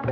Hello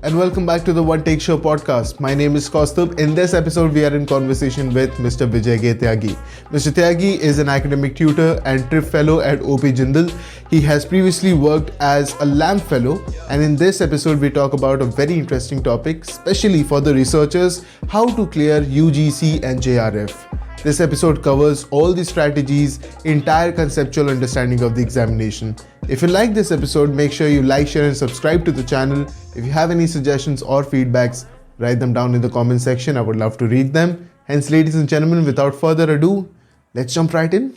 and welcome back to the One Take Show podcast. My name is Kaustubh. In this episode, we are in conversation with Mr. Vijay Tyagi. Mr. Tyagi is an academic tutor and trip fellow at OP Jindal. He has previously worked as a LAMP fellow, and in this episode, we talk about a very interesting topic, especially for the researchers: how to clear UGC and JRF. This episode covers all the strategies, entire conceptual understanding of the examination. If you like this episode, make sure you like, share and subscribe to the channel. If you have any suggestions or feedbacks, write them down in the comment section. I would love to read them. Hence, ladies and gentlemen, without further ado, let's jump right in.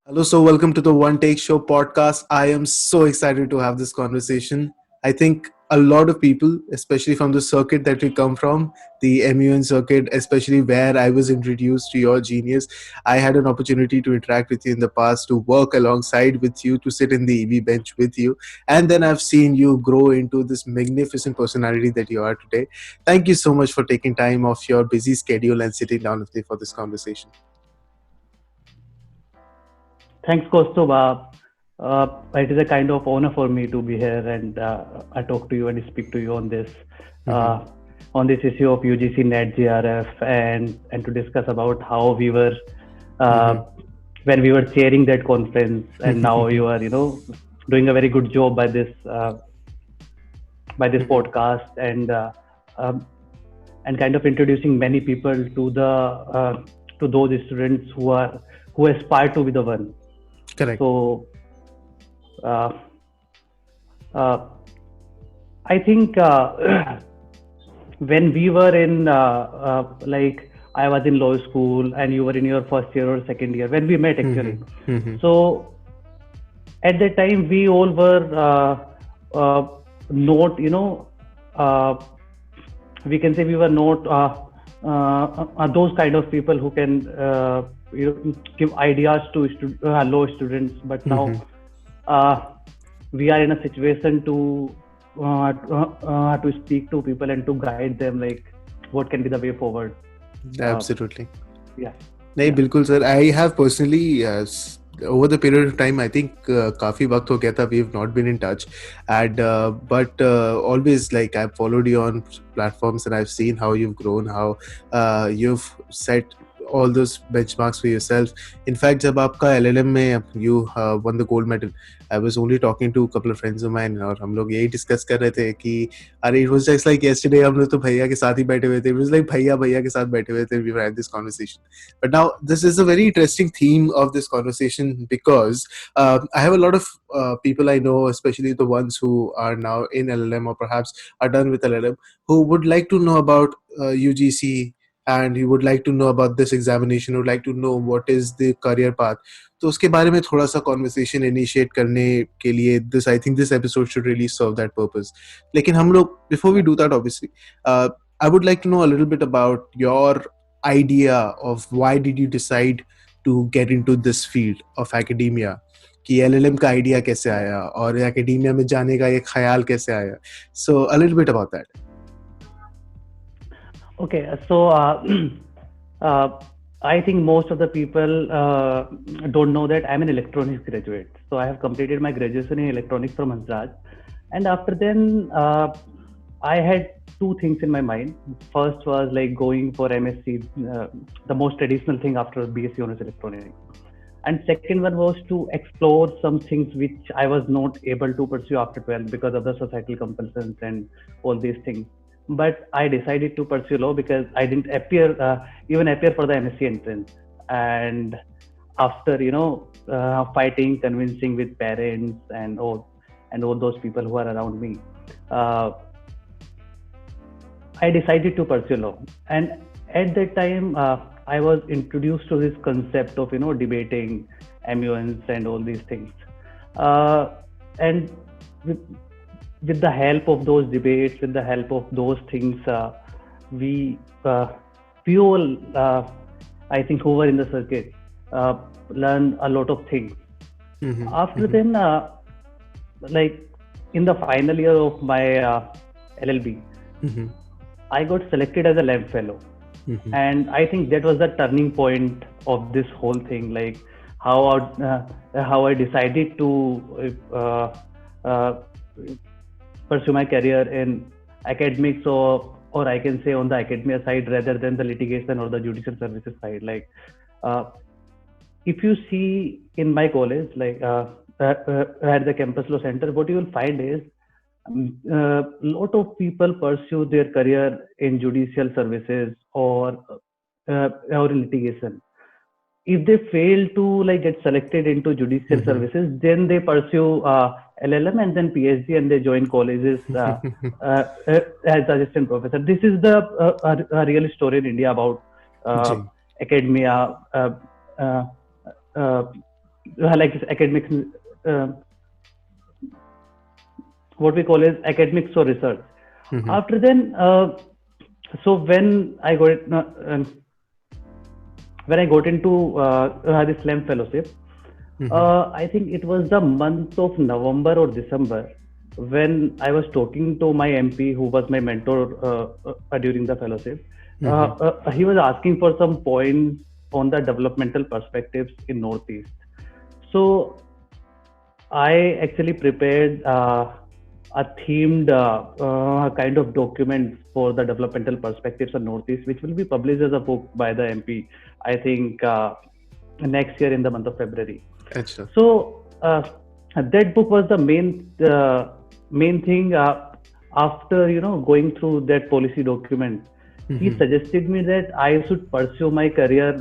Hello, so welcome to the One Take Show podcast. I am so excited to have this conversation. I think a lot of people, especially from the circuit that we come from, the MUN circuit, especially where I was introduced to your genius, I had an opportunity to interact with you in the past, to work alongside with you, to sit in the EV bench with you. And then I've seen you grow into this magnificent personality that you are today. Thank you so much for taking time off your busy schedule and sitting down with me for this conversation. Thanks, Kaustubh. It is a kind of honor for me to be here and I talk to you and speak to you on this issue of UGC NET JRF and to discuss about how we were when we were chairing that conference, and now you are doing a very good job by this podcast and kind of introducing many people to the to those students who aspire to be the one. Correct. So, I think when we were in, I was in law school and you were in your first year or second year, when we met actually. So, at that time, we all were not, we can say we were not those kind of people who can give ideas to law students, but now we are in a situation to speak to people and to guide them, like what can be the way forward. Absolutely. Yeah. नहीं बिल्कुल sir. I have personally over the period of time, I think काफी वक्त हो गया था, we have not been in touch, and but always, like, I've followed you on platforms and I've seen how you've grown, how you've set all those benchmarks for yourself. In fact, जब आपका LLM में you won the gold medal, I was only talking to a couple of friends of mine और हम लोग यही discuss कर रहे थे कि अरे it was just like yesterday, हम लोग तो भैया के साथ ही बैठे हुए थे. It was like भैया के साथ बैठे हुए थे. We were having this conversation. But now this is a very interesting theme of this conversation because I have a lot of people I know, especially the ones who are now in LLM or perhaps are done with LLM, who would like to know about UGC, and you would like to know about this examination, would like to know what is the career path. तो उसके बारे में थोड़ा सा conversation initiate करने के लिए I think this episode should really serve that purpose. लेकिन हम लोग, before we do that, obviously, I would like to know a little bit about your idea of why did you decide to get into this field of academia, कि LLM का idea कैसे आया और academia में जाने का एक ख्याल कैसे आया. So a little bit about that. Okay, so I think most of the people don't know that I'm an electronics graduate. So I have completed my graduation in electronics from Hansraj, and after then I had two things in my mind. First was like going for MSc, the most traditional thing after BSc Honors Electronics. And second one was to explore some things which I was not able to pursue after 12 because of the societal compulsions and all these things. But I decided to pursue law because I didn't even appear for the MSc entrance. And after fighting, convincing with parents and all those people who are around me, I decided to pursue law. And at that time, I was introduced to this concept of debating MUNs and all these things. And with the help of those debates, with the help of those things, we all, I think, who were in the circuit, learned a lot of things. After then, like in the final year of my LLB, I got selected as a lab fellow, and I think that was the turning point of this whole thing. Like how how I decided to uh, pursue my career in academics, or I can say on the academia side rather than the litigation or the judicial services side. Like uh, if you see in my college, like at the campus law center, what you will find is a lot of people pursue their career in judicial services or in litigation. If they fail to like get selected into judicial services, then they pursue LLM and then PhD, and they join colleges as assistant professor. This is the a real story in India about academia, uh, uh, like academics, uh, what we call as academics or research. After then, so when I got into the SLAM fellowship, I think it was the month of November or December when I was talking to my MP, who was my mentor during the fellowship. He was asking for some points on the developmental perspectives in Northeast. So I actually prepared a themed kind of document for the developmental perspectives of Northeast, which will be published as a book by the MP, I think next year in the month of February. Achha. So that book was the main thing. After going through that policy document, he suggested me that I should pursue my career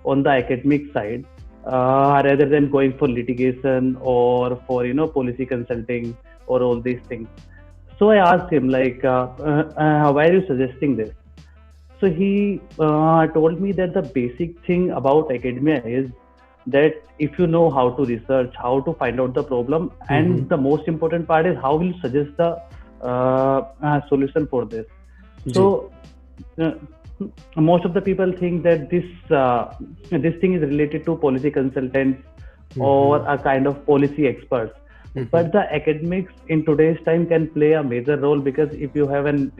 on the academic side rather than going for litigation or for policy consulting or all these things. So I asked him like, why are you suggesting this? So he told me that the basic thing about academia is that if you know how to research, how to find out the problem, and the most important part is how will you suggest the solution for this. So most of the people think that this thing is related to policy consultants or a kind of policy experts. But the academics in today's time can play a major role, because if you have an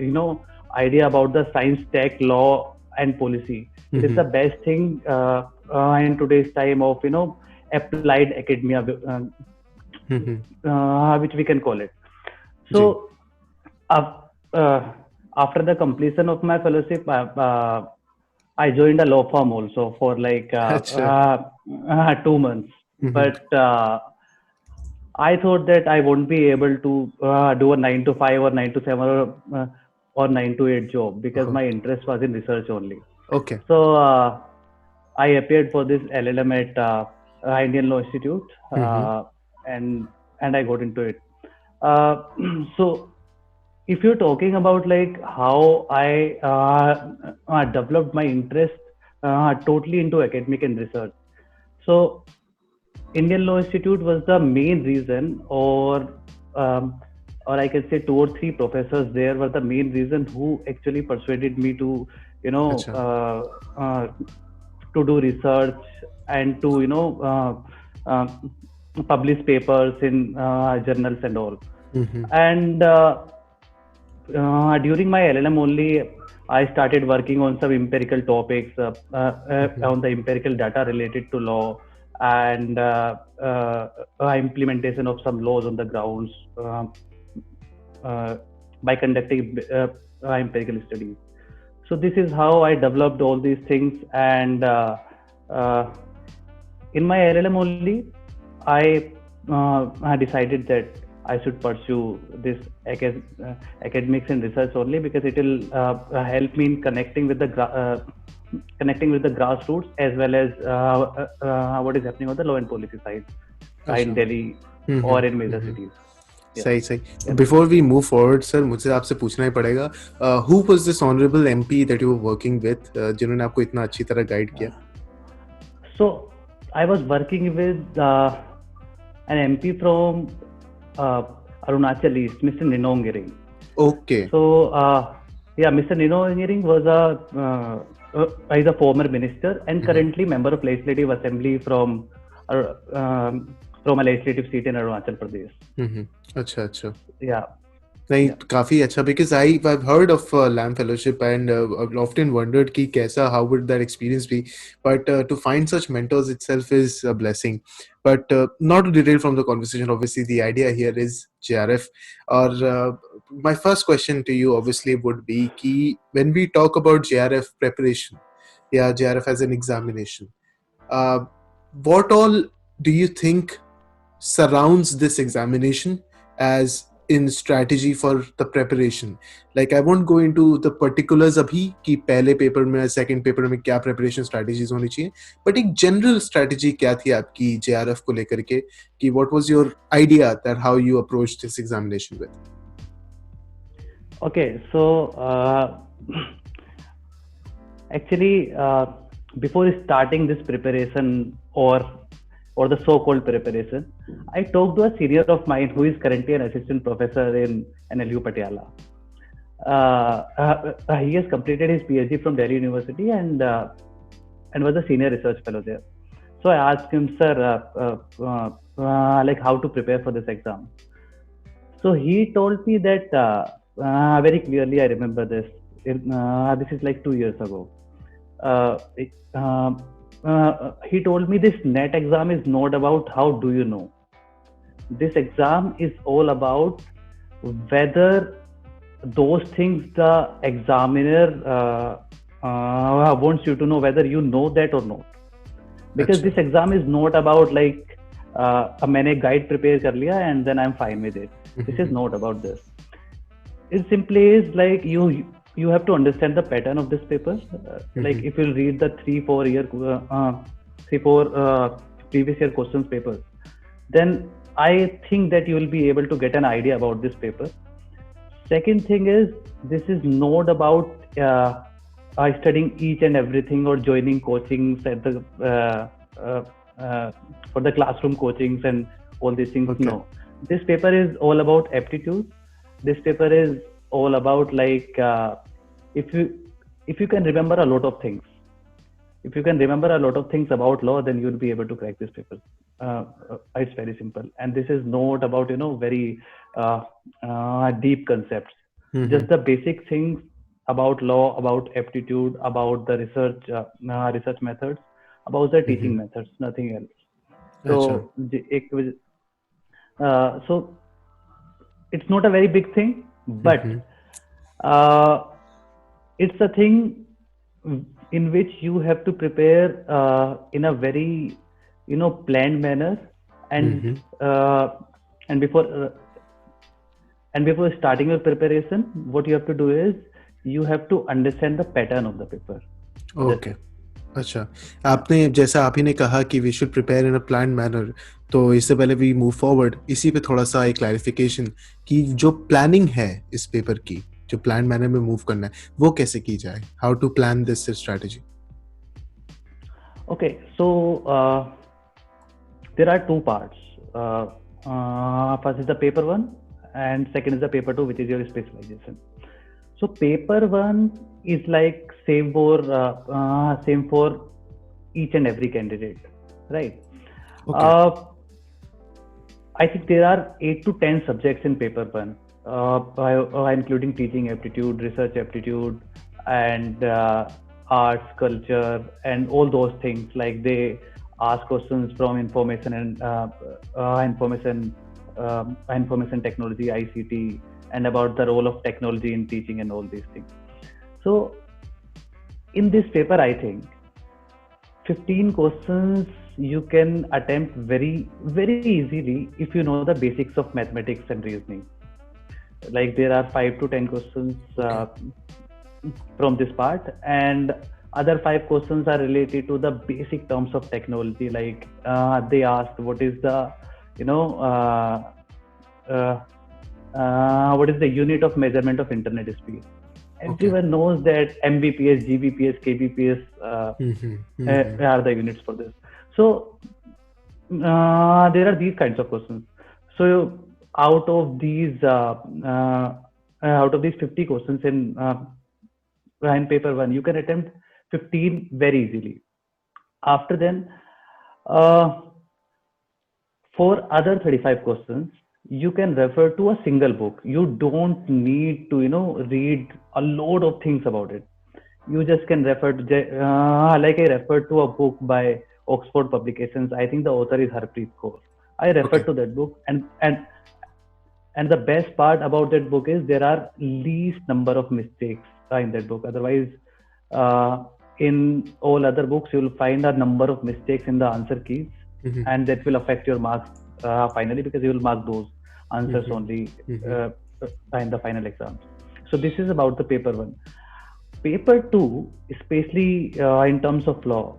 idea about the science, tech, law, and policy, it is the best thing in today's time of applied academia, which we can call it. So after the completion of my fellowship, I joined a law firm also for like 2 months. But I thought that I won't be able to do a 9 to 5 or 9 to 7 or 9 to 8 job, because my interest was in research only. Okay. So I appeared for this LLM at Indian Law Institute, and I got into it. So if you're talking about like how I developed my interest totally into academic and research, so Indian Law Institute was the main reason, or I can say 2 or 3 professors there were the main reason who actually persuaded me to to do research and to publish papers in journals and all. And during my LLM only, I started working on some empirical topics on the empirical data related to law, and implementation of some laws on the grounds by conducting empirical studies. So this is how I developed all these things, and in my LLM only, I decided that I should pursue this academics and research only, because it will help me in connecting with the grassroots, as well as what is happening on the law and policy side in Delhi or in major cities. सही. Before we move forward, sir, मुझे आपसे पूछना ही पड़ेगा, who was this honorable MP that you were working with, जिन्होंने आपको इतना अच्छी तरह गाइड किया? So I was working with an MP from Arunachal East, Mr. Ninong Iring. Okay. So Mr. Ninong Iring was is a former minister and currently member of Legislative Assembly from from a legislative seat in Arunachal Pradesh. अच्छा अच्छा. Yeah, नहीं, yeah. काफी अच्छा, because I've heard of Lamb Fellowship, and I've often wondered कि कैसा, how would that experience be, but to find such mentors itself is a blessing. But not to derail from the conversation, obviously the idea here is JRF. Or my first question to you obviously would be कि when we talk about JRF preparation, yeah, JRF as an examination, uh, what all do you think surrounds this examination as in strategy for the preparation? Like, I won't go into the particulars abhi कि पहले paper में second paper में क्या preparation strategies होनी चाहिए, but एक general strategy क्या थी आपकी JRF को लेकर के, कि what was your idea that how you approached this examination with? Okay, so actually, before starting this preparation, or the so-called preparation, I talked to a senior of mine who is currently an assistant professor in NLU Patiala. He has completed his PhD from Delhi University, and was a senior research fellow there. So I asked him, sir, like how to prepare for this exam. So he told me that very clearly. I remember this. This is like 2 years ago. Uh, it- uh, he told me this NET exam is not about how do you know. This exam is all about whether those things the examiner wants you to know, whether you know that or not. Because अच्छा. this exam is not about like मैंने guide prepare कर लिया and then I'm fine with it. This is not about this. It simply is like you have to understand the pattern of this paper. Like if you read the 3-4 previous year questions papers, then I think that you will be able to get an idea about this paper. Second thing is, this is not about studying each and everything or joining coachings at the for the classroom coachings and all these things. Okay. No, this paper is all about aptitude. This paper is all about like if you can remember a lot of things. If you can remember a lot of things about law, then you'll be able to crack this paper. It's very simple, and this is not about very deep concepts. Just the basic things about law, about aptitude, about the research methods, about the teaching methods, nothing else. अच्छा. So, so it's not a very big thing, but uh, it's a thing in which you have to prepare in a very planned manner, and and before starting your preparation, what you have to do is you have to understand the pattern of the paper. Okay. अच्छा, आपने जैसा आप ही ने कहा कि we should prepare in a plan manner, तो इससे पहले वी मूव फॉरवर्ड, इसी पे थोड़ा सा एक क्लैरिफिकेशन कि जो प्लानिंग है इस पेपर की, जो प्लान मैनर में मूव करना है, वो कैसे की जाए, how to plan this strategy? Okay, so there are two parts. First is the paper one, and second is the paper two, which is your specialization. So paper one is like same for each and every candidate, right? Okay. I think there are 8 to 10 subjects in paper one, including teaching aptitude, research aptitude, and arts, culture, and all those things. Like they ask questions from information and information technology, ICT, and about the role of technology in teaching and all these things. So in this paper, I think 15 questions you can attempt very easily if you know the basics of mathematics and reasoning. Like there are 5 to 10 questions from this part, and other 5 questions are related to the basic terms of technology. Like they asked what is the what is the unit of measurement of internet speed. Everyone knows that Mbps, Gbps, Kbps are the units for this. So there are these kinds of questions. So out of these 50 questions in paper one, you can attempt 15 very easily. After then, For other 35 questions, you can refer to a single book. You don't need to, read a load of things about it. You just can refer to, like I referred to a book by Oxford Publications. I think the author is Harpreet Kaur. I referred Okay. to that book, and the best part about that book is there are least number of mistakes in that book. Otherwise, uh, in all other books, you will find a number of mistakes in the answer keys, Mm-hmm. and that will affect your marks finally, because you will mark those answers Mm-hmm. only Mm-hmm. uh, in the final exams. So this is about the paper one. Paper two, especially in terms of law,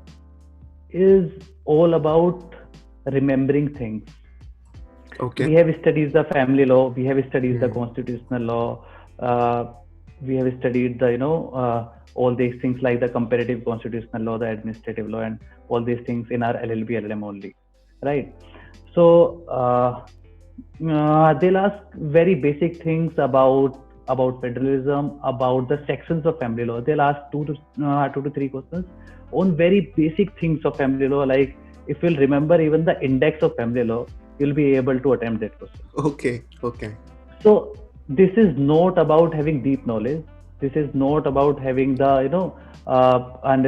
is all about remembering things. We Okay. have studied the family law, we have studied the Mm-hmm. constitutional law, uh, we have studied the all these things like the comparative constitutional law, the administrative law, and all these things in our LLB LLM only, right? So they'll ask very basic things about federalism, about the sections of family law. They'll ask two to three questions on very basic things of family law. Like if you'll remember even the index of family law, you'll be able to attempt that question. Okay. Okay. So this is not about having deep knowledge. This is not about having the and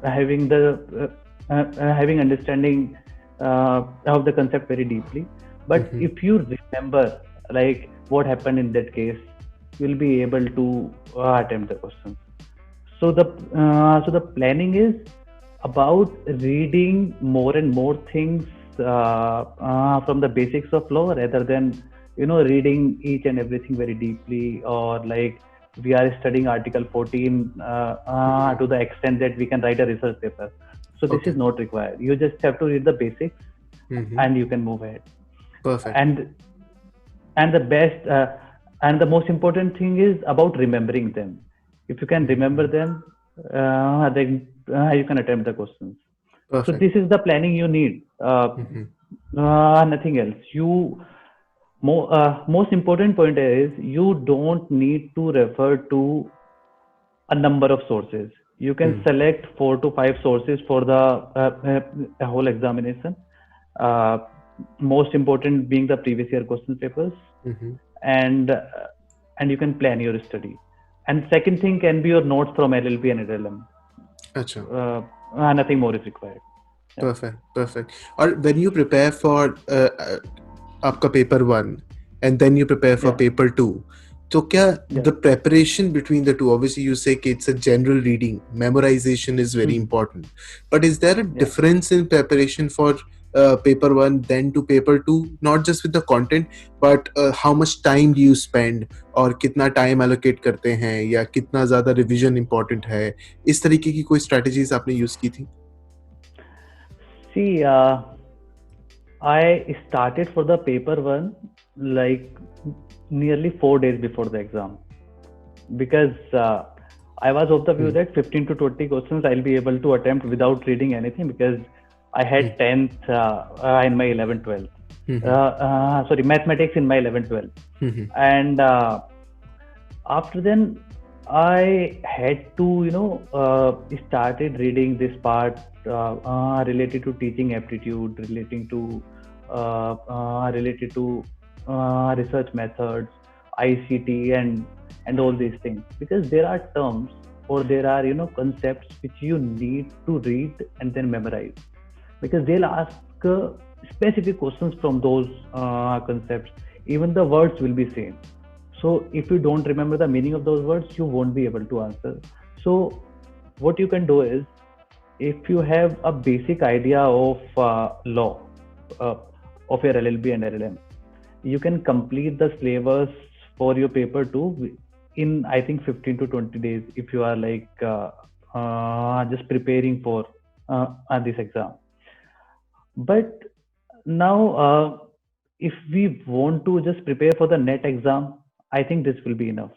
having the having understanding of the concept very deeply. But Mm-hmm. if you remember like what happened in that case, you'll be able to attempt the questions. So the planning is about reading more and more things from the basics of law, rather than reading each and everything very deeply, or like we are studying Article 14 Mm-hmm. to the extent that we can write a research paper. So this is Okay. not required. You just have to read the basics, Mm-hmm. and you can move ahead. Perfect. And and the best and the most important thing is about remembering them. If you can remember Mm-hmm. them, then you can attempt the questions. So Perfect. this is the planning you need, Mm-hmm. nothing else. Most important point is you don't need to refer to a number of sources. You can Mm-hmm. select 4 to 5 sources for the whole examination. Uh, Most important being the previous year question papers, Mm-hmm. and you can plan your study. And second thing can be your notes from LLB and LLM. Acha. Nothing more is required. Yeah. Perfect. Perfect. Or when you prepare for आपका paper one and then you prepare for Yeah. paper two, so क्या Yeah. the preparation between the two, obviously you say कि it's a general reading, memorization is very Hmm. important, but is there a Yeah. difference in preparation for paper one then to paper two, not just with the content but how much time do you spend और कितना time allocate करते हैं या कितना ज़्यादा revision important है, इस तरीके की कोई strategies आपने use की थी? See, I started for the paper one like nearly 4 days before the exam, because I was of the view Hmm. that 15 to 20 questions I'll be able to attempt without reading anything, because I Hmm. had 10th in my 11th 12th. Hmm. Sorry, mathematics in my 11th 12th. Hmm. And after then I had to started reading this part related to teaching aptitude, related to research methods, ICT, and all these things, because there are terms, or there are concepts which you need to read and then memorize, because they'll ask specific questions from those concepts. Even the words will be same. So if you don't remember the meaning of those words, you won't be able to answer. So what you can do is, if you have a basic idea of law uh, of your LLB and LLM, you can complete the syllabus for your paper two in, I think, 15 to 20 days, if you are like just preparing for this exam. But now, if we want to just prepare for the net exam, I think this will be enough.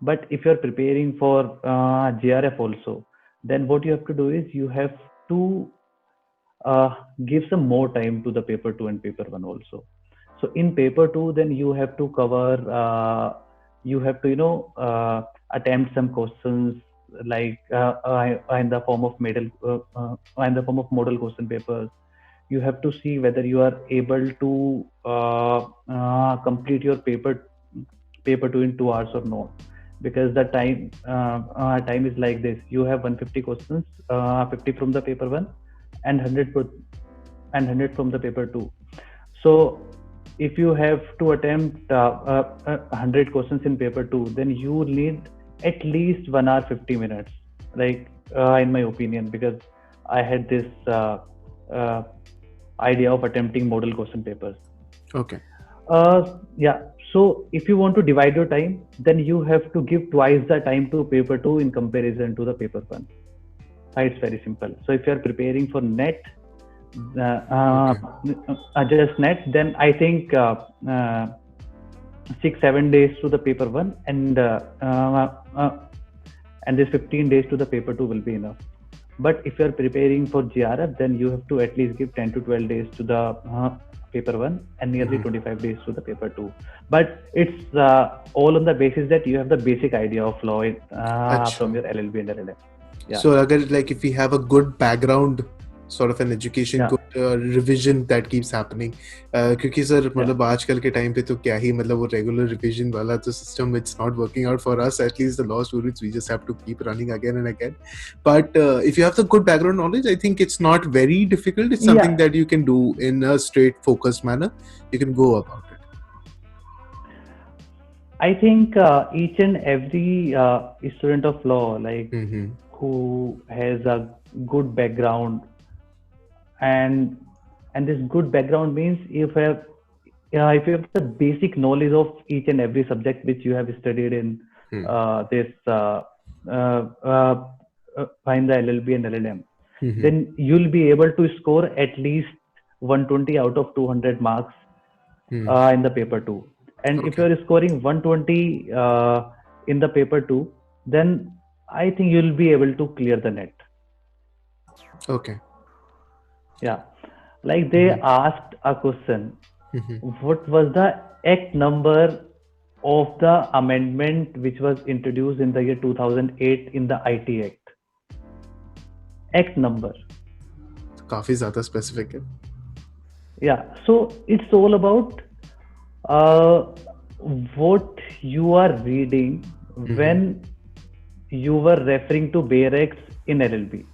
But if you're preparing for JRF also, then what you have to do is you have to give some more time to the paper two and paper one also. So in paper two, then you have to cover, you have to attempt some questions like in the form of model question papers. you have to see whether you are able to complete your paper 2 in 2 hours or not, because the time is like this: you have 150 questions, 50 from the paper 1 and 100 from the paper 2. So if you have to attempt 100 questions in paper 2, then you need at least 1 hour 50 minutes, like in my opinion, because I had this uh, idea of attempting model question papers. Okay. Yeah. So if you want to divide your time, then you have to give twice the time to paper 2 in comparison to the paper 1. It's very simple. So if you are preparing for net, uh, uh, Okay. just net, then I think 6-7 days to the paper 1, and this 15 days to the paper 2 will be enough. But if you are preparing for GRF, then you have to at least give 10 to 12 days to the paper 1 and nearly 25 days to the paper 2. But it's all on the basis that you have the basic idea of law from your LLB and LLM. Yeah. So अगर like if we have a good background sort of an education, Yeah. good revision that keeps happening, क्योंकि sir मतलब आजकल के time पे तो क्या ही मतलब वो regular revision वाला तो system it's not working out for us, at least the law students. We just have to keep running again and again. But if you have the good background knowledge, I think it's not very difficult. It's something that you can do in a straight focused manner. You can go about it. I think each and every student of law, like who has a good background, and this good background means if you have the basic knowledge of each and every subject which you have studied in this in the LLB and LLM, then you'll be able to score at least 120 out of 200 marks in the paper 2. And if you are scoring 120 in the paper 2, then I think you'll be able to clear the net. Okay. Yeah. Like they asked a question, what was the act number of the amendment which was introduced in the year 2008 in the IT Act? Act number. काफी ज़्यादा specific है. Yeah. So it's all about what you are reading when you were referring to Bayrex in LLB.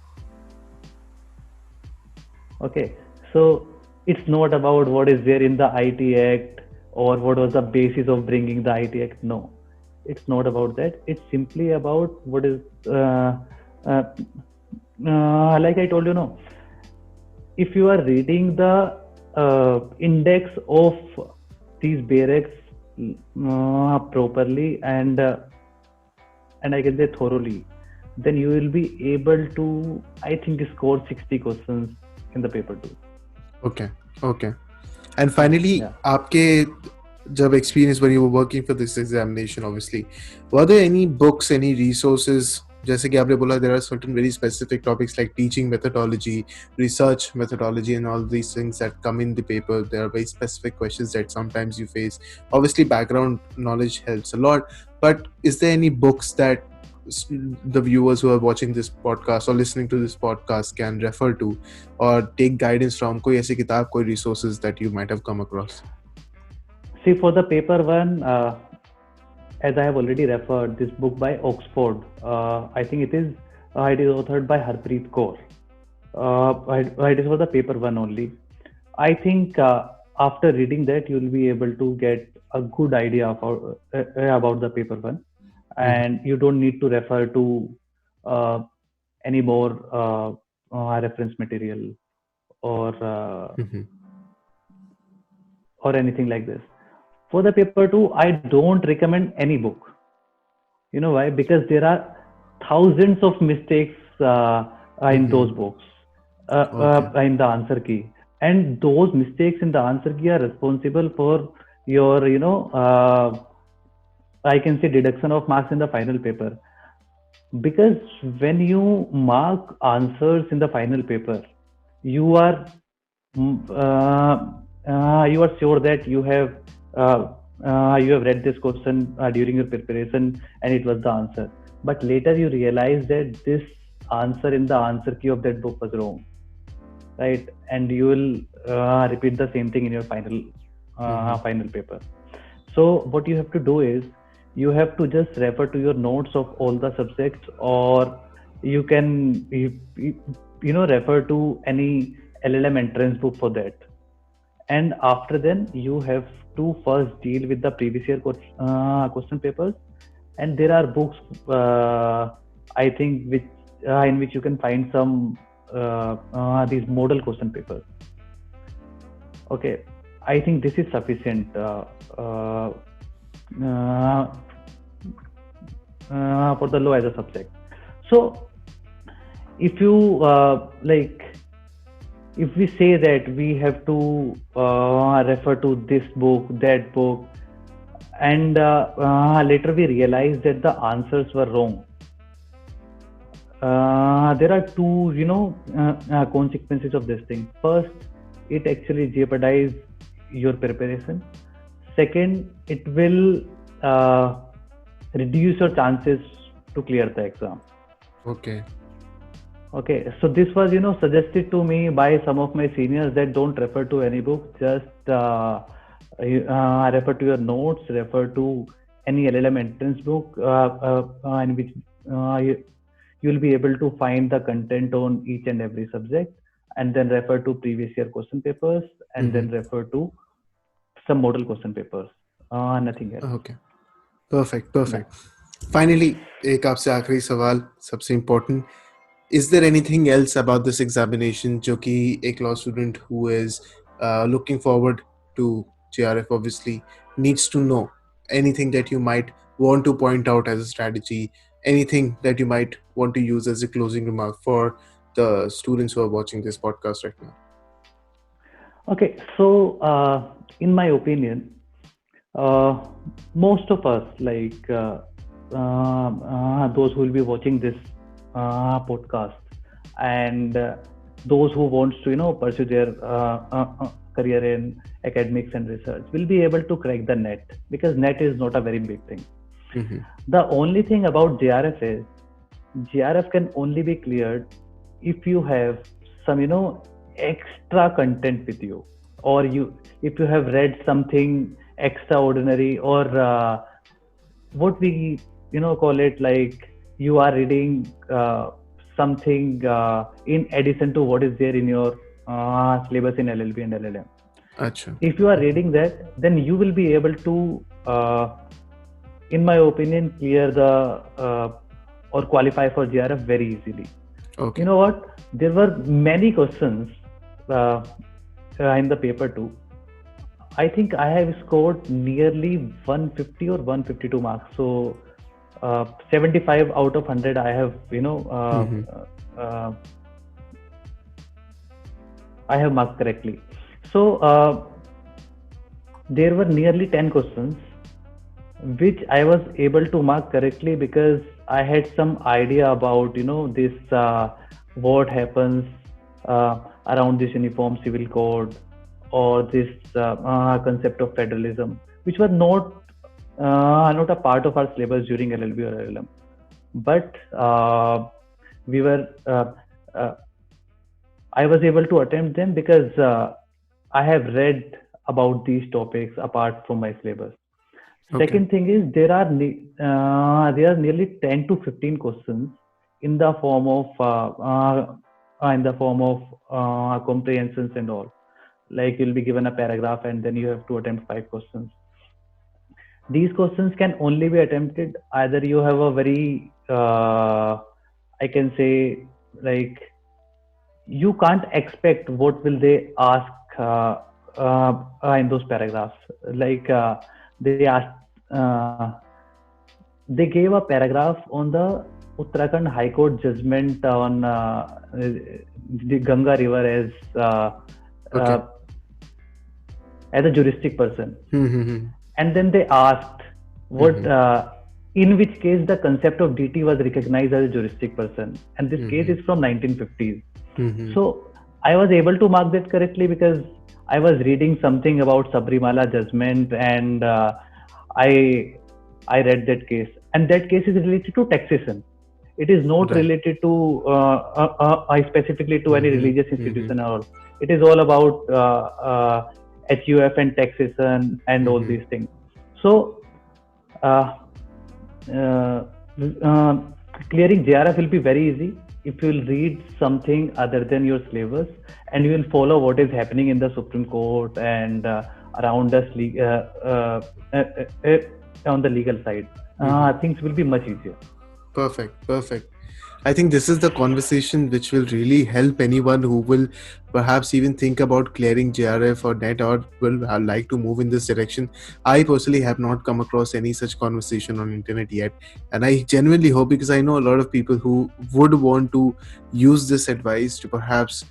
Okay, so it's not about what is there in the IT Act or what was the basis of bringing the IT Act. No, it's not about that. It's simply about what is like I told you. No, if you are reading the index of these Bayrex properly and I can say thoroughly, then you will be able to, I think, score 60 questions in the paper 2. Okay. And finally, आपके जब experience when you were working for this examination, obviously, were there any books, any resources? जैसे कि आपने बोला, there are certain very specific topics like teaching methodology, research methodology, and all these things that come in the paper. There are very specific questions that sometimes you face. Obviously, background knowledge helps a lot. But is there any books that the viewers who are watching this podcast or listening to this podcast can refer to or take guidance from? कोई ऐसी किताब, कोई resources that you might have come across? See, for the paper 1, as I have already referred, this book by Oxford, I think it is authored by Harpreet Kaur. It is for the paper 1 only. I think after reading that, you will be able to get a good idea about the paper 1, and you don't need to refer to any more reference material or anything like this. For the paper 2, I don't recommend any book. You know why? Because there are thousands of mistakes in those books, in the answer key. And those mistakes in the answer key are responsible for your, I can say, deduction of marks in the final paper. Because when you mark answers in the final paper, you are sure that you have read this question during your preparation and it was the answer. But later you realize that this answer in the answer key of that book was wrong. right? And you will repeat the same thing in your final paper. So what you have to do is you have to just refer to your notes of all the subjects, or you can refer to any LLM entrance book for that. And after then you have to first deal with the previous year question papers, and there are books, I think, which in which you can find some these model question papers. Okay, I think this is sufficient uh, uh, for the law as a subject. So if you if we say that we have to refer to this book, that book, and later we realize that the answers were wrong, there are two consequences of this thing. First, it actually jeopardizes your preparation. Second, it will reduce your chances to clear the exam. Okay. Okay, so this was suggested to me by some of my seniors, that don't refer to any book, just refer to your notes, refer to any LLM entrance book in which you'll be able to find the content on each and every subject, and then refer to previous year question papers, and then refer to some model question papers, nothing else. Okay. Perfect. Yeah. Finally, एक आपसे आखिरी सवाल, सबसे important. Is there anything else about this examination जो कि एक law student who is looking forward to JRF obviously needs to know? Anything that you might want to point out as a strategy? Anything that you might want to use as a closing remark for the students who are watching this podcast right now? Okay, so in my opinion, most of us, like those who will be watching this podcast, and those who wants to pursue their career in academics and research, will be able to crack the net, because net is not a very big thing. The only thing about JRF is JRF can only be cleared if you have some extra content with you, or if you have read something extraordinary, or what we call it, like you are reading something in addition to what is there in your syllabus in LLB and LLM. Achha. If you are reading that, then you will be able to in my opinion clear the or qualify for JRF very easily. Okay. You know what, there were many questions in the paper too. I think I have scored nearly 150 or 152 marks. So 75 out of 100 I have I have marked correctly. So there were nearly 10 questions which I was able to mark correctly, because I had some idea about this what happens around this uniform civil code, or this concept of federalism, which was not a part of our syllabus during LLB or LLM. But we were I was able to attempt them because I have read about these topics apart from my syllabus. Okay. Second thing is, there are nearly 10 to 15 questions in the form of comprehensions and all. Like you'll be given a paragraph and then you have to attempt 5 questions. These questions can only be attempted either you have a very I can say, like, you can't expect what will they ask in those paragraphs. Like they asked, they gave a paragraph on the Uttarakhand High Court judgment on the Ganga River as a juristic person. And then they asked what in which case the concept of DT was recognized as a juristic person, and this case is from 1950s. So I was able to mark that correctly because I was reading something about Sabrimala judgment, and I read that case, and that case is related to taxation. It is not Right. related to specifically to any Mm-hmm. religious Mm-hmm. institution or all. It is all about HUF and taxation and all Mm-hmm. these things. So uh, uh, uh, clearing JRF will be very easy if you will read something other than your syllabus, and you will follow what is happening in the Supreme Court and around us uh, uh, on the legal side. Mm-hmm. Things will be much easier. Perfect. Perfect. I think this is the conversation which will really help anyone who will perhaps even think about clearing JRF or NET or will like to move in this direction. I personally have not come across any such conversation on internet yet, and I genuinely hope, because I know a lot of people who would want to use this advice to perhaps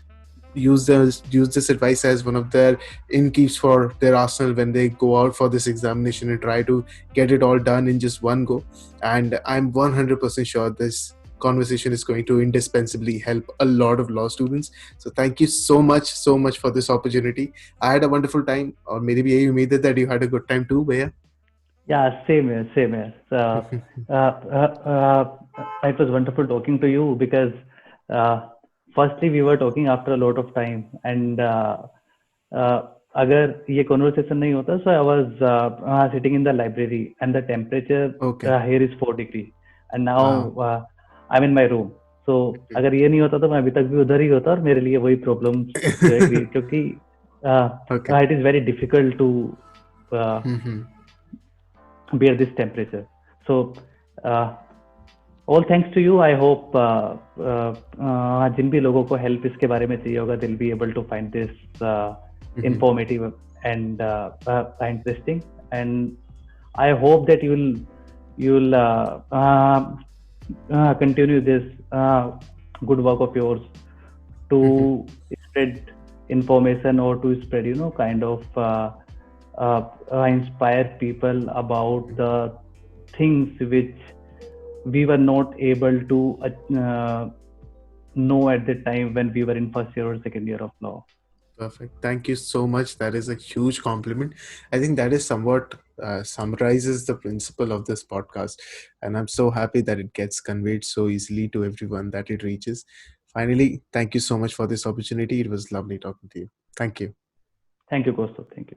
use this advice as one of their inkeeps for their arsenal when they go out for this examination and try to get it all done in just one go. And I'm 100% sure this conversation is going to indispensably help a lot of law students. So thank you so much for this opportunity. I had a wonderful time, or maybe you made it that you had a good time too, Bhaiya. Yeah, same here, same here. It was wonderful talking to you because uh, firstly we were talking after a lot of time, and uh, अगर ये conversation नहीं होता, so I was sitting in the library and the temperature Okay. here is 4 degree, and now Wow. I'm in my room. So अगर ये नहीं होता तो मैं अभी तक भी उधर ही होता और मेरे लिए वही problems जो है create क्योंकि Okay. it is very difficult to uh, Mhm. bear this temperature. So, uh, all thanks to you. I hope जिन भी लोगों को help इसके बारे में चाहिए होगा, they'll be able to find this Mhm. informative and interesting. And I hope that you'll continue this good work of yours Mhm. to spread information or to spread, kind of inspire people about the things which we were not able to know at the time when we were in first year or second year of law. Perfect. Thank you so much. That is a huge compliment. I think that is somewhat summarizes the principle of this podcast. And I'm so happy that it gets conveyed so easily to everyone that it reaches. Finally, thank you so much for this opportunity. It was lovely talking to you. Thank you. Thank you, Kosto. Thank you.